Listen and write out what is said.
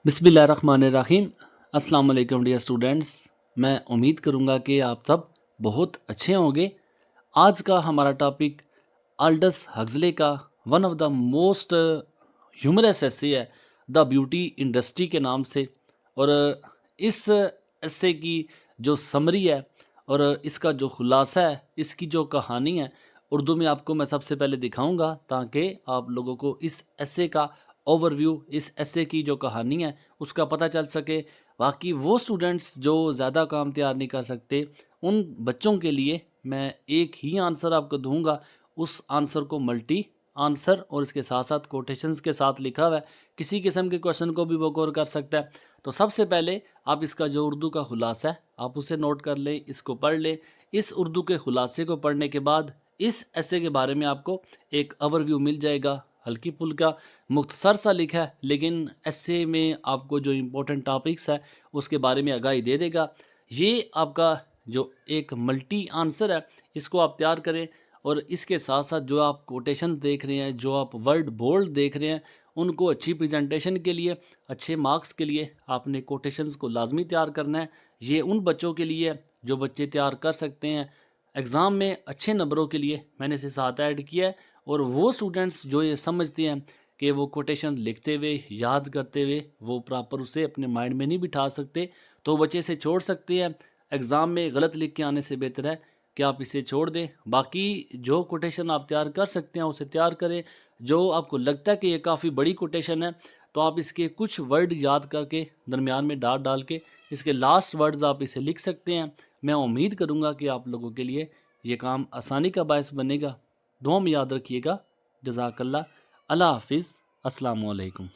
बिस्मिल्लाहिर्रहमानिर्रहीम। अस्सलाम वालेकुम डियर स्टूडेंट्स। मैं उम्मीद करूँगा कि आप सब बहुत अच्छे होंगे। आज का हमारा टॉपिक अल्डस हक्सले का one of the most humorous essay है, द ब्यूटी इंडस्ट्री के नाम से। और इस एसे की जो समरी है और इसका जो खुलासा है, इसकी जो कहानी है, उर्दू में आपको मैं सबसे पहले दिखाऊंगा ताकि आप लोगों को इस एसे का ओवरव्यू, इस एसे की जो कहानी है उसका पता चल सके। बाकी वो स्टूडेंट्स जो ज़्यादा काम तैयार नहीं कर सकते, उन बच्चों के लिए मैं एक ही आंसर आपको दूंगा। उस आंसर को मल्टी आंसर और इसके साथ साथ कोटेशंस के साथ लिखा हुआ है, किसी किस्म के क्वेश्चन को भी वो कवर कर सकता है। तो सबसे पहले आप इसका जो उर्दू का खुलासा है आप उसे नोट कर लें, इसको पढ़ लें। इस उर्दू के खुलासे को पढ़ने के बाद इस ऐसे के बारे में आपको एक ओवरव्यू मिल जाएगा। हल्की फुल्का मुख्तसर सा लिखा है, लेकिन ऐसे में आपको जो इम्पोर्टेंट टॉपिक्स है उसके बारे में आगाही दे देगा। ये आपका जो एक मल्टी आंसर है, इसको आप तैयार करें। और इसके साथ साथ जो आप कोटेशंस देख रहे हैं, जो आप वर्ड बोल्ड देख रहे हैं, उनको अच्छी प्रेजेंटेशन के लिए, अच्छे मार्क्स के लिए आपने कोटेशंस को लाजमी तैयार करना है। ये उन बच्चों के लिए है जो बच्चे तैयार कर सकते हैं एग्ज़ाम में अच्छे नंबरों के लिए, मैंने इसे साथ ऐड किया है। और वो स्टूडेंट्स जो ये समझते हैं कि वो कोटेशन लिखते हुए, याद करते हुए वो प्रॉपर उसे अपने माइंड में नहीं बिठा सकते, तो बच्चे इसे छोड़ सकते हैं। एग्ज़ाम में गलत लिख के आने से बेहतर है कि आप इसे छोड़ दें। बाकी जो कोटेशन आप तैयार कर सकते हैं उसे तैयार करें। जो आपको लगता है कि ये काफ़ी बड़ी कोटेशन है, तो आप इसके कुछ वर्ड याद करके दरमियान में डाल डाल के इसके लास्ट वर्ड्स आप इसे लिख सकते हैं। मैं उम्मीद करूँगा कि आप लोगों के लिए ये काम आसानी का बायस बनेगा। दुआ में याद रखिएगा। जज़ाकल्लाह। अल्लाह हाफिज़। अस्सलामु अलैकुम।